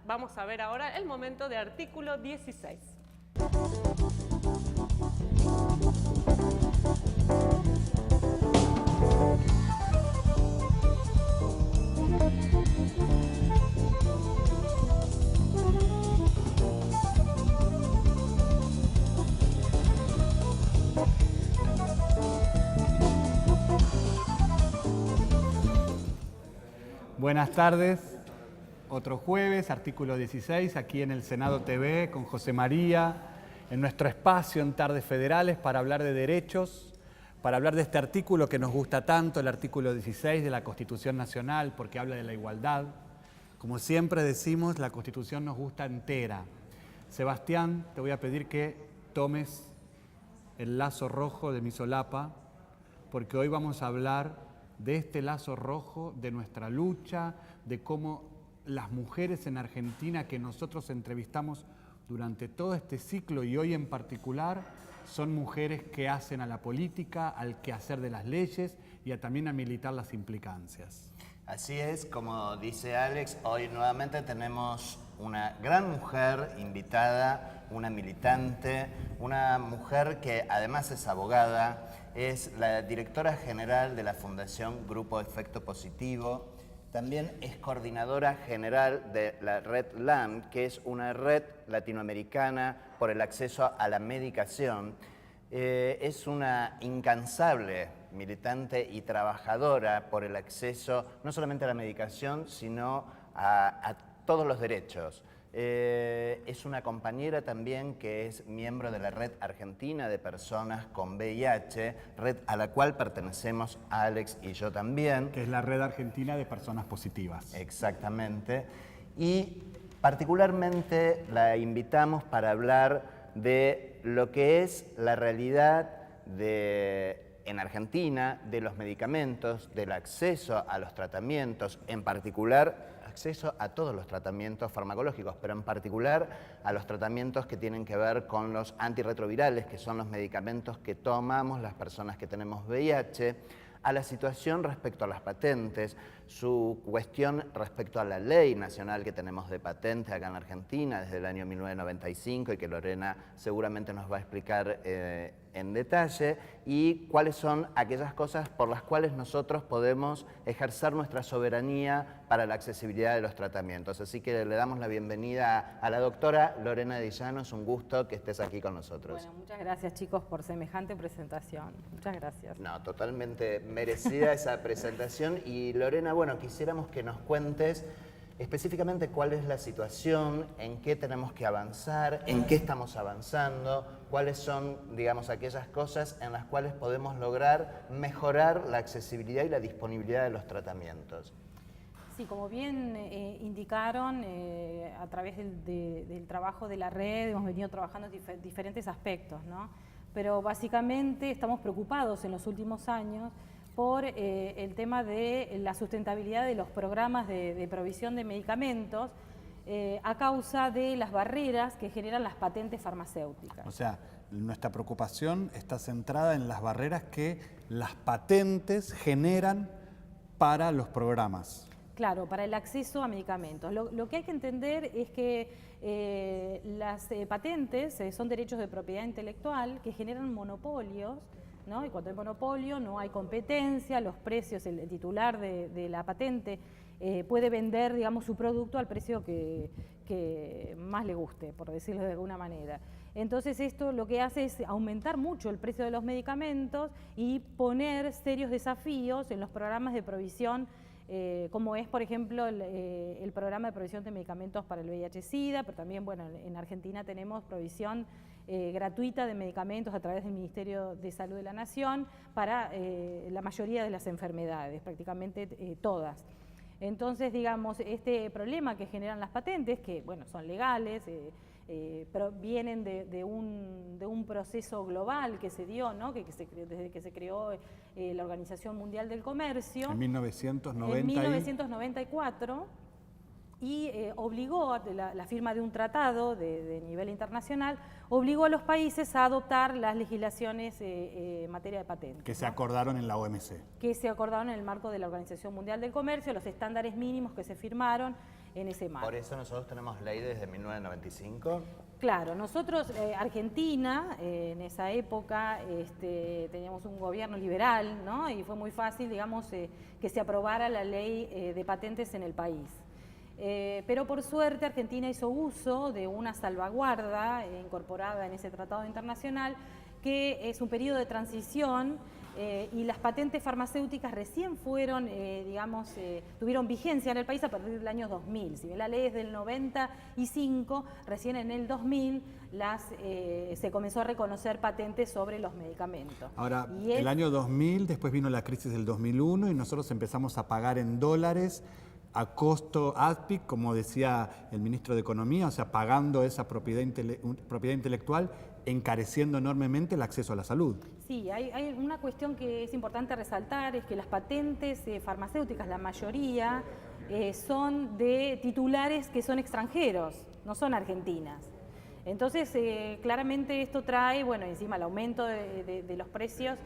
vamos a ver ahora el momento de artículo 16. Buenas tardes, otro jueves, artículo 16, aquí en el Senado TV con José María, en nuestro espacio en Tardes Federales para hablar de derechos, para hablar de este artículo que nos gusta tanto, el artículo 16 de la Constitución Nacional, porque habla de la igualdad. Como siempre decimos, la Constitución nos gusta entera. Sebastián, te voy a pedir que tomes el lazo rojo de mi solapa, porque hoy vamos a hablar de este lazo rojo, de nuestra lucha, de cómo las mujeres en Argentina que nosotros entrevistamos durante todo este ciclo y hoy en particular, son mujeres que hacen a la política, al quehacer de las leyes y también a militar las implicancias. Así es, como dice Alex, hoy nuevamente tenemos una gran mujer invitada, una militante, una mujer que además es abogada, es la directora general de la Fundación Grupo Efecto Positivo, también es coordinadora general de la Red LAM, que es una red latinoamericana por el acceso a la medicación. Es una incansable militante y trabajadora por el acceso no solamente a la medicación, sino a todos los derechos. Es una compañera también que es miembro de la Red Argentina de Personas con VIH, red a la cual pertenecemos Alex y yo también. Que es la Red Argentina de Personas Positivas. Exactamente. Y particularmente la invitamos para hablar de lo que es la realidad en Argentina, de los medicamentos, del acceso a los tratamientos, en particular acceso a todos los tratamientos farmacológicos, pero en particular a los tratamientos que tienen que ver con los antirretrovirales, que son los medicamentos que tomamos las personas que tenemos VIH, a la situación respecto a las patentes, su cuestión respecto a la ley nacional que tenemos de patente acá en Argentina desde el año 1995 y que Lorena seguramente nos va a explicar en detalle, y cuáles son aquellas cosas por las cuales nosotros podemos ejercer nuestra soberanía para la accesibilidad de los tratamientos. Así que le damos la bienvenida a la doctora Lorena Di Llano. Es un gusto que estés aquí con nosotros. Bueno, muchas gracias, chicos, por semejante presentación. Muchas gracias. No, totalmente merecida esa presentación. Y Lorena, bueno, quisiéramos que nos cuentes específicamente cuál es la situación, en qué tenemos que avanzar, en qué estamos avanzando, cuáles son, digamos, aquellas cosas en las cuales podemos lograr mejorar la accesibilidad y la disponibilidad de los tratamientos. Sí, como bien indicaron, a través del trabajo de la red hemos venido trabajando en diferentes aspectos, ¿no? Pero básicamente estamos preocupados en los últimos años por el tema de la sustentabilidad de los programas de provisión de medicamentos a causa de las barreras que generan las patentes farmacéuticas. O sea, nuestra preocupación está centrada en las barreras que las patentes generan para los programas. Claro, para el acceso a medicamentos. Lo que hay que entender es que las patentes son derechos de propiedad intelectual que generan monopolios, ¿no? Y cuando hay monopolio no hay competencia, los precios, el titular de la patente puede vender, digamos, su producto al precio que más le guste, por decirlo de alguna manera. Entonces esto lo que hace es aumentar mucho el precio de los medicamentos y poner serios desafíos en los programas de provisión, como es, por ejemplo, el programa de provisión de medicamentos para el VIH-Sida, pero también, bueno, en Argentina tenemos provisión gratuita de medicamentos a través del Ministerio de Salud de la Nación para la mayoría de las enfermedades, prácticamente todas. Entonces, digamos, este problema que generan las patentes, que, bueno, son legales, pero vienen de un proceso global que se dio, ¿no? Desde que se creó la Organización Mundial del Comercio. En 1990 en 1994, y obligó a la firma de un tratado de nivel internacional, obligó a los países a adoptar las legislaciones en materia de patentes. Que se acordaron en la OMC. Que se acordaron en el marco de la Organización Mundial del Comercio, los estándares mínimos que se firmaron en ese marco. Por eso nosotros tenemos ley desde 1995. Claro, nosotros, Argentina, en esa época teníamos un gobierno liberal, ¿no? Y fue muy fácil, digamos, que se aprobara la ley de patentes en el país. Pero por suerte Argentina hizo uso de una salvaguarda incorporada en ese tratado internacional, que es un periodo de transición, y las patentes farmacéuticas recién fueron, tuvieron vigencia en el país a partir del año 2000. Si bien la ley es del 95, recién en el 2000 se comenzó a reconocer patentes sobre los medicamentos. Ahora, el año 2000, después vino la crisis del 2001 y nosotros empezamos a pagar en dólares a costo ASPIC, como decía el ministro de Economía, o sea, pagando esa propiedad intelectual, encareciendo enormemente el acceso a la salud. Sí, hay una cuestión que es importante resaltar, es que las patentes farmacéuticas, la mayoría, son de titulares que son extranjeros, no son argentinas. Entonces, claramente esto trae, bueno, encima el aumento de los precios,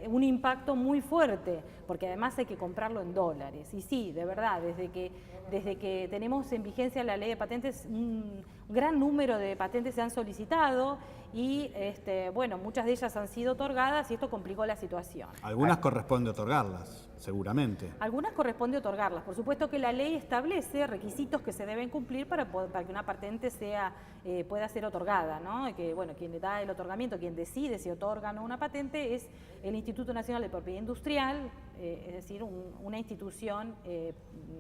un impacto muy fuerte, porque además hay que comprarlo en dólares. Y sí, de verdad, desde que tenemos en vigencia la ley de patentes, un gran número de patentes se han solicitado y, bueno, muchas de ellas han sido otorgadas y esto complicó la situación. Algunas corresponde otorgarlas, seguramente. Algunas corresponde otorgarlas. Por supuesto que la ley establece requisitos que se deben cumplir para que una patente pueda ser otorgada, ¿no? Que, bueno, quien le da el otorgamiento, quien decide si otorga o no una patente es el Instituto Nacional de Propiedad Industrial, es decir, una institución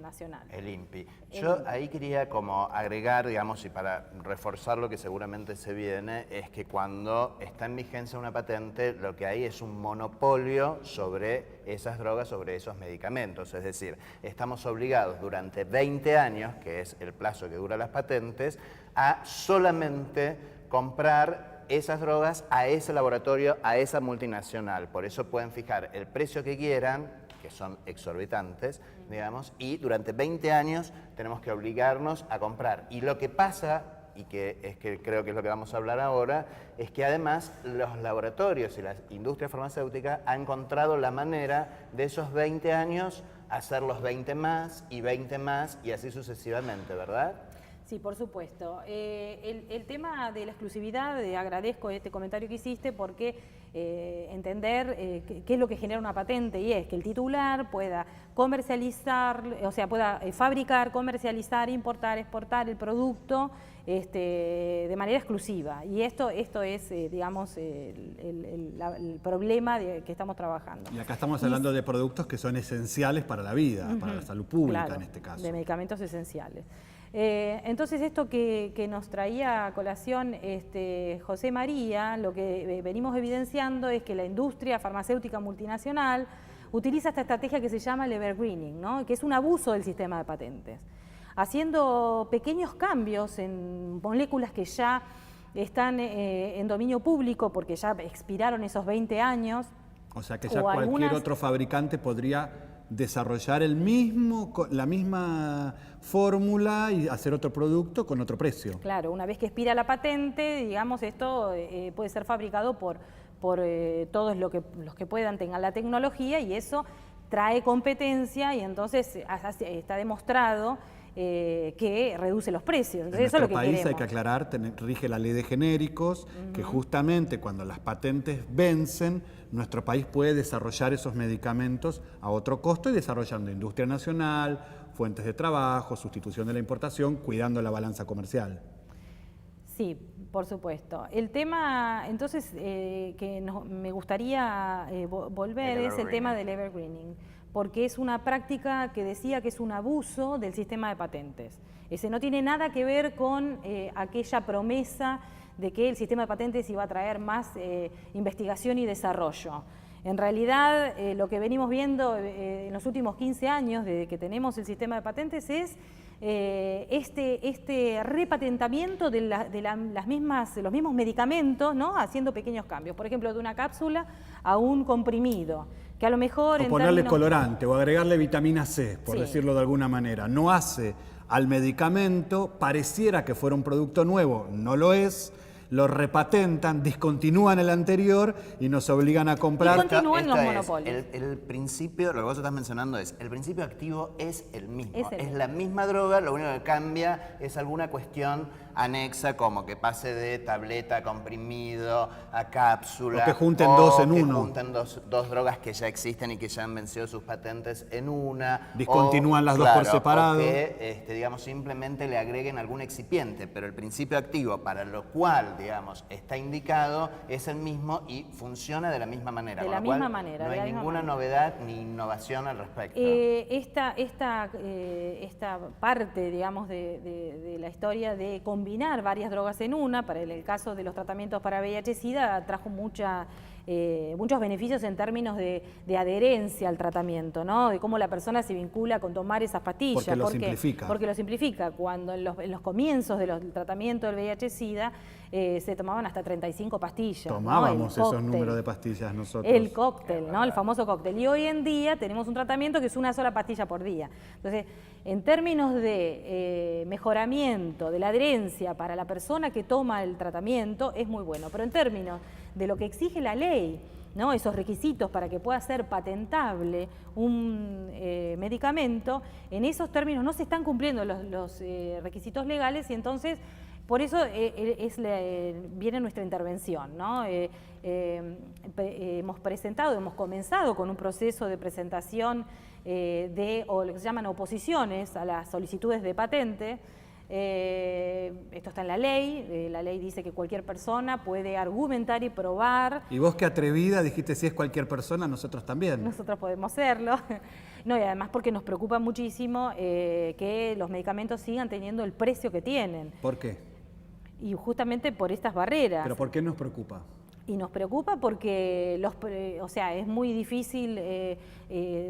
nacional. El INPI. Yo ahí quería como agregar, digamos, y para reforzar lo que seguramente se viene, es que cuando está en vigencia una patente, lo que hay es un monopolio sobre esas drogas, sobre esos medicamentos. Es decir, estamos obligados durante 20 años, que es el plazo que dura las patentes, a solamente comprar esas drogas a ese laboratorio, a esa multinacional. Por eso pueden fijar el precio que quieran, que son exorbitantes, digamos, y durante 20 años tenemos que obligarnos a comprar. Y lo que pasa, y que creo que es lo que vamos a hablar ahora, es que además los laboratorios y la industria farmacéutica han encontrado la manera de esos 20 años hacerlos 20 más y 20 más y así sucesivamente, ¿verdad? Sí, por supuesto. El tema de la exclusividad, agradezco este comentario que hiciste porque entender qué es lo que genera una patente, y es que el titular pueda comercializar, o sea, pueda fabricar, comercializar, importar, exportar el producto de manera exclusiva. Y esto es, digamos, el problema que estamos trabajando. Y acá estamos hablando de productos que son esenciales para la vida, para la salud pública, claro, en este caso. De medicamentos esenciales. Entonces esto que nos traía a colación José María, lo que venimos evidenciando es que la industria farmacéutica multinacional utiliza esta estrategia que se llama el evergreening, ¿no? Que es un abuso del sistema de patentes, haciendo pequeños cambios en moléculas que ya están en dominio público porque ya expiraron esos 20 años. O sea que ya cualquier otro fabricante podría desarrollar la misma fórmula y hacer otro producto con otro precio. Claro, una vez que expira la patente, digamos, esto puede ser fabricado por todos los que puedan, tengan la tecnología, y eso trae competencia y entonces está demostrado que reduce los precios. Entonces, en nuestro eso es lo que país queremos. hay que aclarar, rige la ley de genéricos, que justamente cuando las patentes vencen, nuestro país puede desarrollar esos medicamentos a otro costo y desarrollando industria nacional, fuentes de trabajo, sustitución de la importación, cuidando la balanza comercial. Sí, por supuesto. El tema, entonces, que me gustaría volver es el tema del evergreening, porque es una práctica que decía que es un abuso del sistema de patentes. Ese no tiene nada que ver con aquella promesa de que el sistema de patentes iba a traer más investigación y desarrollo. En realidad, lo que venimos viendo en los últimos 15 años, desde que tenemos el sistema de patentes, es este repatentamiento de los mismos medicamentos, ¿no? Haciendo pequeños cambios. Por ejemplo, de una cápsula a un comprimido, que a lo mejor... O ponerle colorante o agregarle vitamina C, por decirlo de alguna manera. No hace al medicamento, pareciera que fuera un producto nuevo, no lo es, lo repatentan, discontinúan el anterior y nos obligan a comprar. Y continúan los Esto monopolios. El principio, lo que vos estás mencionando es, el principio activo es el mismo. Es el Es mismo. la misma droga, lo único que cambia es alguna cuestión anexa, como que pase de tableta a comprimido a cápsula. O que junten dos en que uno. junten dos drogas que ya existen y que ya han vencido sus patentes en una. Discontinúan las dos por separado. O que, digamos, simplemente le agreguen algún excipiente, pero el principio activo para lo cual, digamos, está indicado es el mismo y funciona de la misma manera. De con la lo cual misma manera, no de hay la misma ninguna manera. novedad ni innovación al respecto. Esta parte, digamos, de la historia de combinar varias drogas en una, para el caso de los tratamientos para VIH-Sida, trajo muchos beneficios en términos de adherencia al tratamiento, ¿no? De cómo la persona se vincula con tomar esas pastillas. Porque lo simplifica. Porque lo simplifica. Cuando en los comienzos del tratamiento del VIH-Sida se tomaban hasta 35 pastillas. Tomábamos ¿no? esos cóctel. números de pastillas nosotros. El cóctel, ¿no? El famoso cóctel. Y hoy en día tenemos un tratamiento que es una sola pastilla por día. Entonces, en términos de mejoramiento de la adherencia para la persona que toma el tratamiento, es muy bueno. Pero en términos de lo que exige la ley, ¿no? Esos requisitos para que pueda ser patentable un medicamento, en esos términos no se están cumpliendo los requisitos legales y entonces por eso viene nuestra intervención, ¿no? Hemos comenzado con un proceso de presentación o lo que se llaman oposiciones a las solicitudes de patente. Esto está en la ley dice que cualquier persona puede argumentar y probar. Y vos, qué atrevida, dijiste, si es cualquier persona, nosotros también. Nosotros podemos hacerlo. No, y además porque nos preocupa muchísimo que los medicamentos sigan teniendo el precio que tienen. ¿Por qué? Y justamente por estas barreras. ¿Pero por qué nos preocupa? Y nos preocupa porque es muy difícil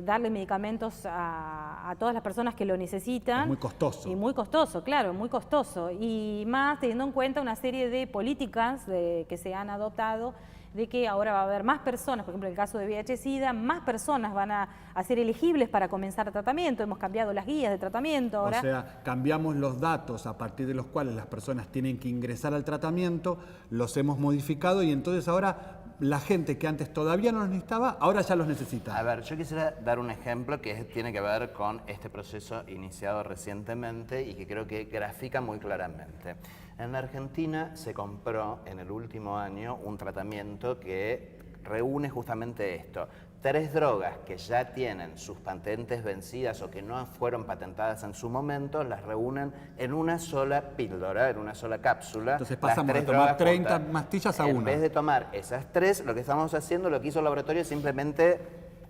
darle medicamentos a todas las personas que lo necesitan. Es muy costoso. Y muy costoso, claro, muy costoso. Y más teniendo en cuenta una serie de políticas que se han adoptado de que ahora va a haber más personas, por ejemplo, en el caso de VIH-Sida, más personas van a ser elegibles para comenzar el tratamiento. Hemos cambiado las guías de tratamiento ahora. O sea, cambiamos los datos a partir de los cuales las personas tienen que ingresar al tratamiento, los hemos modificado y entonces ahora la gente que antes todavía no los necesitaba, ahora ya los necesita. A ver, yo quisiera dar un ejemplo que tiene que ver con este proceso iniciado recientemente y que creo que grafica muy claramente. En la Argentina se compró en el último año un tratamiento que reúne justamente esto. 3 drogas que ya tienen sus patentes vencidas o que no fueron patentadas en su momento, las reúnen en una sola píldora, en una sola cápsula. Entonces pasamos Las de 3 tomar drogas 30 juntas. pastillas a En una. vez de tomar esas 3, lo que estamos haciendo, lo que hizo el laboratorio es simplemente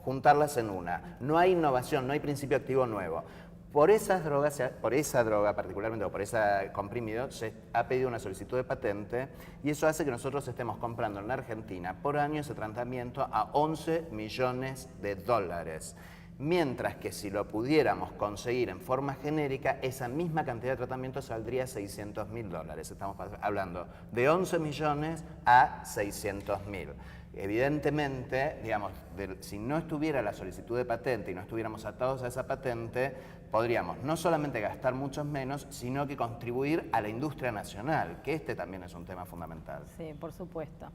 juntarlas en una. No hay innovación, no hay principio activo nuevo. Por esa droga particularmente, o por ese comprimido, se ha pedido una solicitud de patente y eso hace que nosotros estemos comprando en la Argentina por año ese tratamiento a 11 millones de dólares. Mientras que si lo pudiéramos conseguir en forma genérica, esa misma cantidad de tratamiento saldría a 600.000 dólares. Estamos hablando de 11 millones a 600.000. Evidentemente, digamos, si no estuviera la solicitud de patente y no estuviéramos atados a esa patente, podríamos no solamente gastar mucho menos, sino que contribuir a la industria nacional, que este también es un tema fundamental. Sí, por supuesto.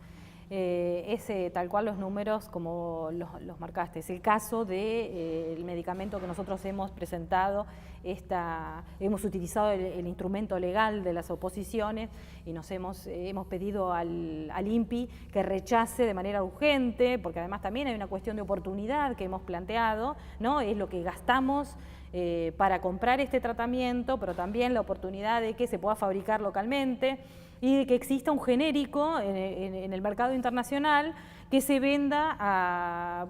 Tal cual los números como los marcaste. Es el caso del medicamento que nosotros hemos presentado, hemos utilizado el instrumento legal de las oposiciones y hemos pedido al INPI que rechace de manera urgente, porque además también hay una cuestión de oportunidad que hemos planteado, ¿no? Es lo que gastamos para comprar este tratamiento, pero también la oportunidad de que se pueda fabricar localmente y de que exista un genérico en el mercado internacional que se venda a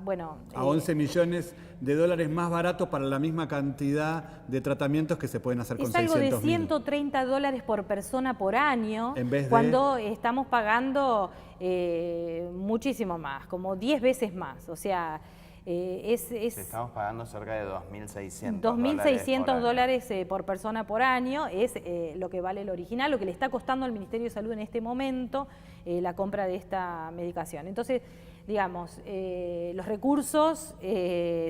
11 millones de dólares más barato para la misma cantidad de tratamientos que se pueden hacer con 600.000. Es algo de 130 dólares por persona por año, en vez de... cuando estamos pagando muchísimo más, como 10 veces más. O sea, Estamos pagando cerca de 2.600 dólares por persona por año, es lo que vale el original, lo que le está costando al Ministerio de Salud en este momento la compra de esta medicación. Entonces, digamos, los recursos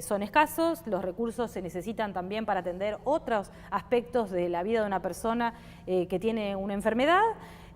son escasos, los recursos se necesitan también para atender otros aspectos de la vida de una persona que tiene una enfermedad.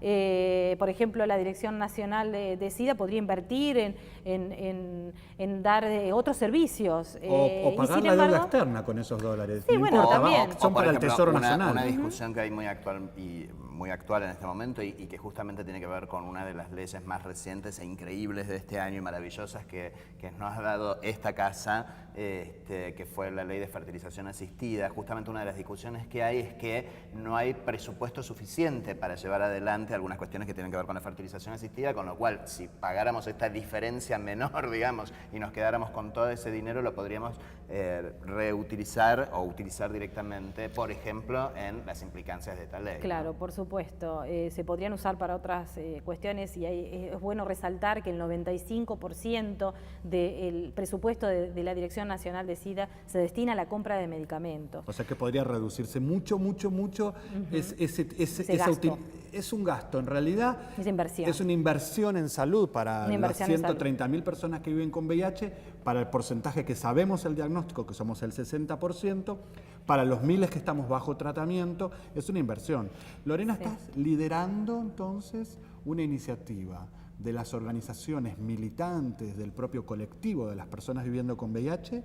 Por ejemplo, la Dirección Nacional de SIDA podría invertir en dar otros servicios. O pagar la deuda externa con esos dólares. Sí, bueno, también. Son para el Tesoro Nacional. Una discusión que hay muy actual en este momento y que justamente tiene que ver con una de las leyes más recientes e increíbles de este año y maravillosas que nos ha dado esta casa, que fue la ley de fertilización asistida. Justamente una de las discusiones que hay es que no hay presupuesto suficiente para llevar adelante algunas cuestiones que tienen que ver con la fertilización asistida, con lo cual si pagáramos esta diferencia menor, digamos, y nos quedáramos con todo ese dinero, lo podríamos reutilizar o utilizar directamente, por ejemplo, en las implicancias de esta ley. Claro, por supuesto. Se podrían usar para otras cuestiones y es bueno resaltar que el 95% del presupuesto de la Dirección Nacional de SIDA se destina a la compra de medicamentos. O sea que podría reducirse mucho. Es un gasto, en realidad. Es inversión. Es una inversión en salud para las 130.000 personas que viven con VIH, para el porcentaje que sabemos el diagnóstico, que somos el 60%, para los miles que estamos bajo tratamiento, es una inversión. Lorena, estás liderando entonces una iniciativa de las organizaciones militantes del propio colectivo de las personas viviendo con VIH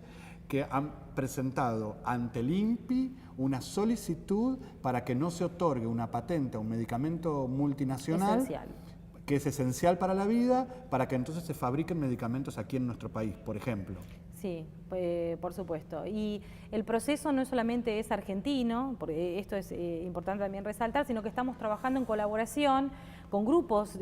que han presentado ante el INPI una solicitud para que no se otorgue una patente a un medicamento multinacional Esencial. que es esencial para la vida, para que entonces se fabriquen medicamentos aquí en nuestro país, por ejemplo. Sí, por supuesto. Y el proceso no solamente es argentino, porque esto es importante también resaltar, sino que estamos trabajando en colaboración con grupos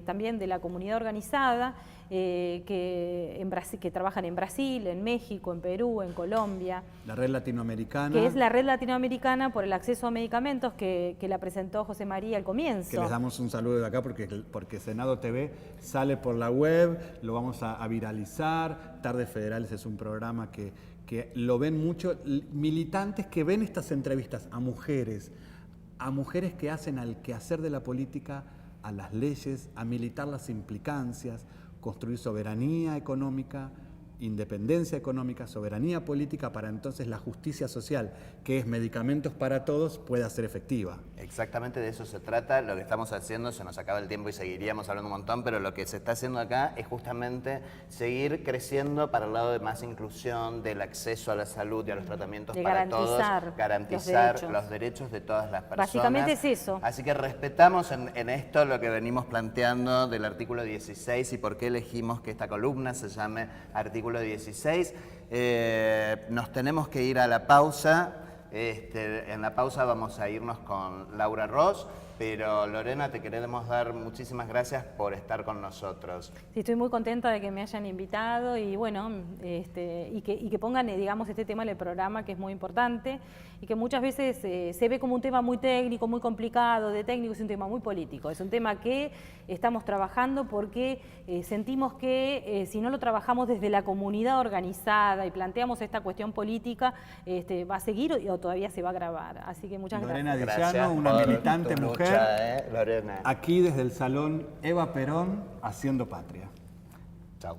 también de la comunidad organizada que trabajan en Brasil, en México, en Perú, en Colombia. La red latinoamericana. Que es la red latinoamericana por el acceso a medicamentos que la presentó José María al comienzo. Que les damos un saludo de acá porque Senado TV sale por la web, lo vamos a viralizar. Tardes Federales es un programa que lo ven mucho militantes que ven estas entrevistas a mujeres que hacen al quehacer de la política, a las leyes, a militar las implicancias, construir soberanía económica, independencia económica, soberanía política, para entonces la justicia social, que es medicamentos para todos, pueda ser efectiva. Exactamente de eso se trata. Lo que estamos haciendo, se nos acaba el tiempo y seguiríamos hablando un montón, pero lo que se está haciendo acá es justamente seguir creciendo para el lado de más inclusión, del acceso a la salud y a los tratamientos para todos, garantizar los derechos de todas las personas. Básicamente es eso. Así que respetamos en esto lo que venimos planteando del artículo 16 y por qué elegimos que esta columna se llame artículo 16. Nos tenemos que ir a la pausa. En la pausa vamos a irnos con Laura Ross, pero Lorena, te queremos dar muchísimas gracias por estar con nosotros. Sí, estoy muy contenta de que me hayan invitado y bueno, y que pongan, digamos, este tema en el programa, que es muy importante y que muchas veces se ve como un tema muy técnico, muy complicado, de técnico, es un tema muy político. Es un tema que estamos trabajando porque sentimos que si no lo trabajamos desde la comunidad organizada y planteamos esta cuestión política, va a seguir o todavía se va a agravar. Así que muchas Lorena gracias. Dillano, una militante mujer, Lorena. aquí desde el Salón Eva Perón, haciendo patria. Chao.